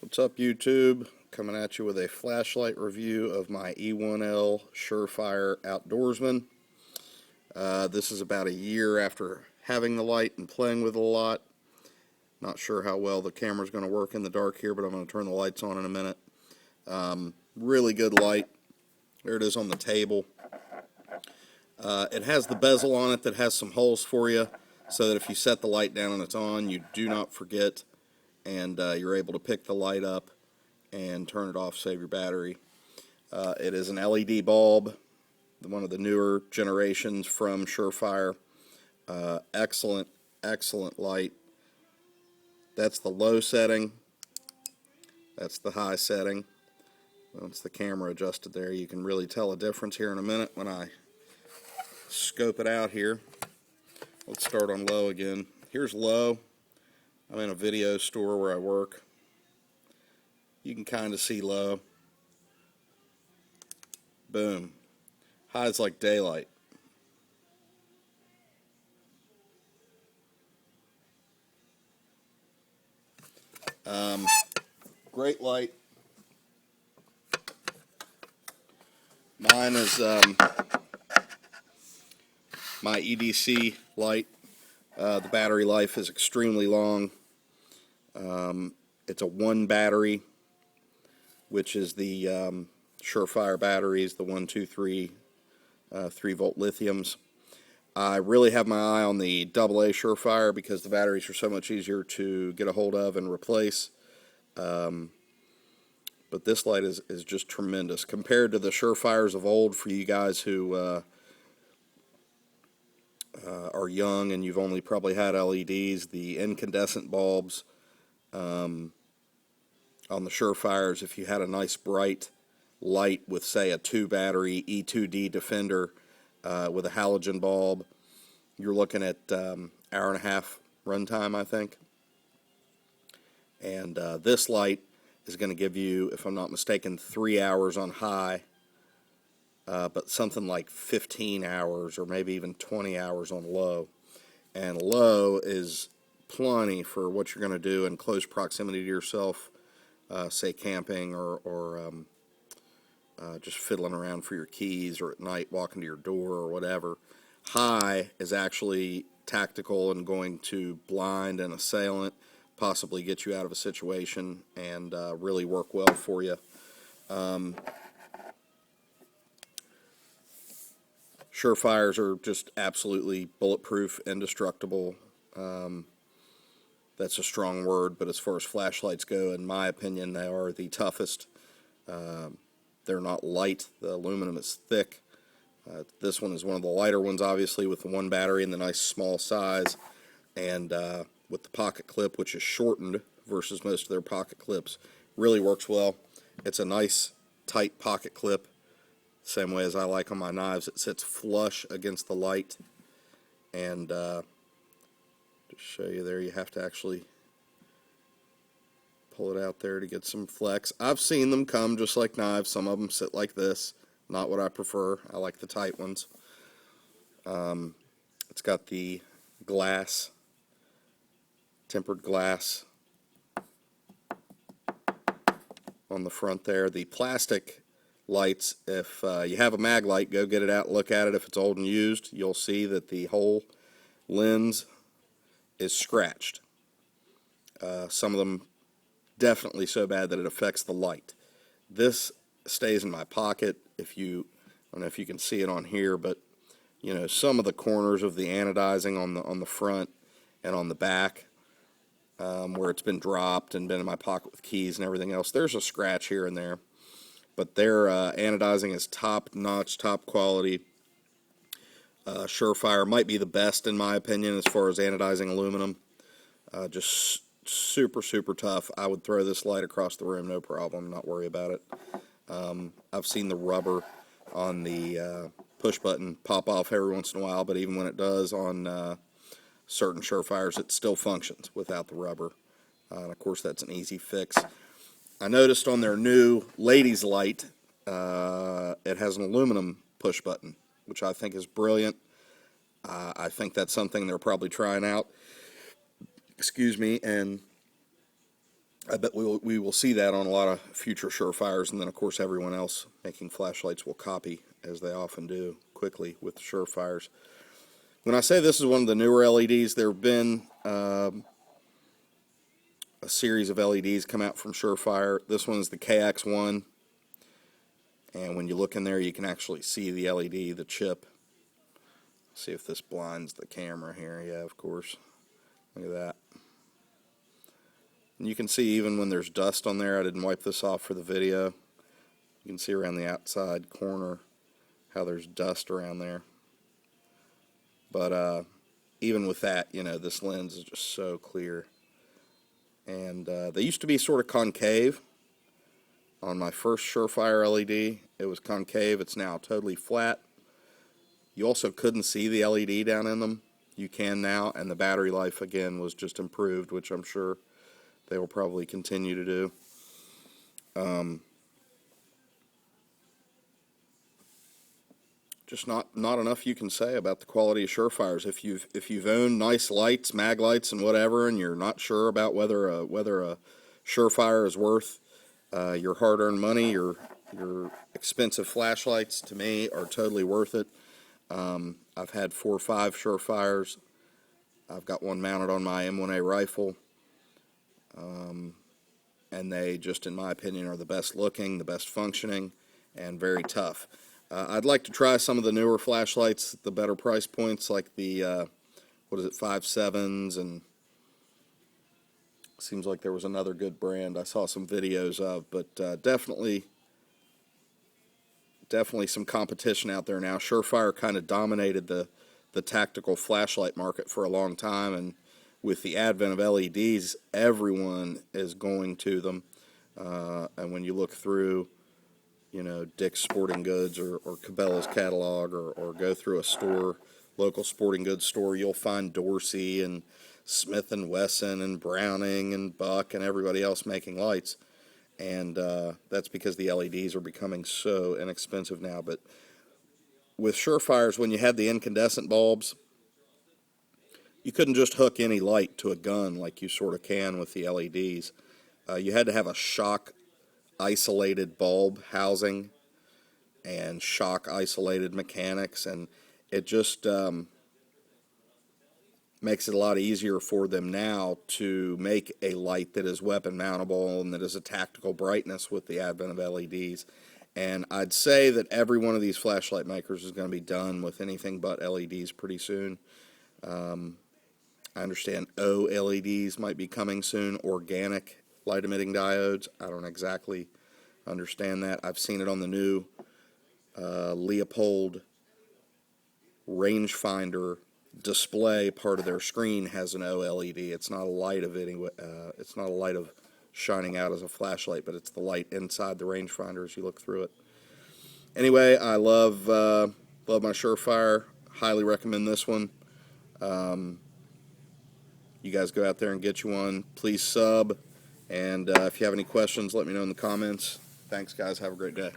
What's up, YouTube? Coming at you with a flashlight review of my E1L Surefire Outdoorsman. This is about a year after having the light and playing with it a lot. Not sure how well the camera's going to work in the dark here, but I'm going to turn the lights on in a minute. Really good light. There it is on the table. It has the bezel on it that has some holes for you, so that if you set the light down and it's on, you do not forget, and you're able to pick the light up and turn it off, save your battery. It is an LED bulb, one of the newer generations from Surefire. Excellent light. That's the low setting. That's the high setting. Once the camera adjusted there, you can really tell a difference here in a minute when I scope it out here. Let's start on low again. Here's low. I'm in a video store where I work. You can kind of see low. Boom. High's like daylight. Great light. Mine is my EDC light. The battery life is extremely long. It's a one battery, which is the Surefire batteries, the 1, 2, 3, 3-volt lithiums. I really have my eye on the AA Surefire because the batteries are so much easier to get a hold of and replace. But this light is just tremendous compared to the Surefires of old. For you guys who are young and you've only probably had LEDs, the incandescent bulbs on the Surefires, if you had a nice bright light with, say, a 2-battery E2D Defender with a halogen bulb, you're looking at hour and a half runtime, I think. And this light is going to give you, if I'm not mistaken, 3 hours on high, but something like 15 hours or maybe even 20 hours on low. And low is plenty for what you're going to do in close proximity to yourself, say camping or just fiddling around for your keys, or at night walking to your door or whatever. High is actually tactical and going to blind an assailant, possibly get you out of a situation, and really work well for you. Surefires are just absolutely bulletproof, indestructible. That's a strong word, but as far as flashlights go, in my opinion, they are the toughest. They're not light. The aluminum is thick. This one is one of the lighter ones, obviously, with the one battery and the nice small size, and with the pocket clip, which is shortened versus most of their pocket clips, really works well. It's a nice, tight pocket clip, same way as I like on my knives. It sits flush against the light, and just show you there, you have to actually pull it out there to get some flex. I've seen them come just like knives. Some of them sit like this. Not what I prefer. I like the tight ones. It's got the glass, tempered glass on the front there. The plastic lights, if you have a mag light, go get it out and look at it. If it's old and used, you'll see that the whole lens is scratched. Some of them definitely so bad that it affects the light. This stays in my pocket. I don't know if you can see it on here, but you know, some of the corners of the anodizing on the front and on the back, where it's been dropped and been in my pocket with keys and everything else, there's a scratch here and there. But their anodizing is top-notch, top quality. Surefire might be the best in my opinion as far as anodizing aluminum. Just super tough. I would throw this light across the room, no problem, not worry about it. I've seen the rubber on the push button pop off every once in a while, but even when it does on certain Surefires, it still functions without the rubber. And of course, that's an easy fix. I noticed on their new ladies light, it has an aluminum push button, which I think is brilliant. I think that's something they're probably trying out. Excuse me, and I bet we will see that on a lot of future Surefires, and then of course everyone else making flashlights will copy, as they often do, quickly with the Surefires. When I say this is one of the newer LEDs, there have been a series of LEDs come out from Surefire. This one is the KX1, and when you look in there you can actually see the LED, the chip. See if this blinds the camera here. Yeah, of course. Look at that. And you can see even when there's dust on there, I didn't wipe this off for the video. You can see around the outside corner how there's dust around there. But even with that, you know, this lens is just so clear. And they used to be sort of concave. On my first Surefire LED, it was concave. It's now totally flat. You also couldn't see the LED down in them. You can now, and the battery life, again, was just improved, which I'm sure they will probably continue to do. Just not enough you can say about the quality of Surefires. If you've owned nice lights, mag lights, and whatever, and you're not sure about whether a Surefire is worth your hard-earned money, your expensive flashlights, to me, are totally worth it. I've had 4 or 5 Surefires. I've got one mounted on my M1A rifle. And they just, in my opinion, are the best looking, the best functioning, and very tough. I'd like to try some of the newer flashlights, the better price points, like the, 5.7s, and seems like there was another good brand I saw some videos of, but definitely some competition out there now. Surefire kind of dominated the tactical flashlight market for a long time, and with the advent of LEDs, everyone is going to them. And when you look through, you know, Dick's Sporting Goods or Cabela's catalog, or go through a store, local sporting goods store, you'll find Dorsey and Smith & Wesson and Browning and Buck and everybody else making lights. And that's because the LEDs are becoming so inexpensive now. But with Surefires, when you had the incandescent bulbs, you couldn't just hook any light to a gun like you sort of can with the LEDs. You had to have a shock isolated bulb housing and shock isolated mechanics, and it just makes it a lot easier for them now to make a light that is weapon mountable and that is a tactical brightness with the advent of LEDs. And I'd say that every one of these flashlight makers is going to be done with anything but LEDs pretty soon. I understand OLEDs might be coming soon, organic light emitting diodes. I don't exactly understand that. I've seen it on the new Leopold rangefinder display. Part of their screen has an OLED. It's not a light of it's not a light of shining out as a flashlight, but it's the light inside the rangefinder as you look through it. Anyway, I love my Surefire. Highly recommend this one. You guys go out there and get you one. Please sub, and if you have any questions, let me know in the comments. Thanks, guys. Have a great day.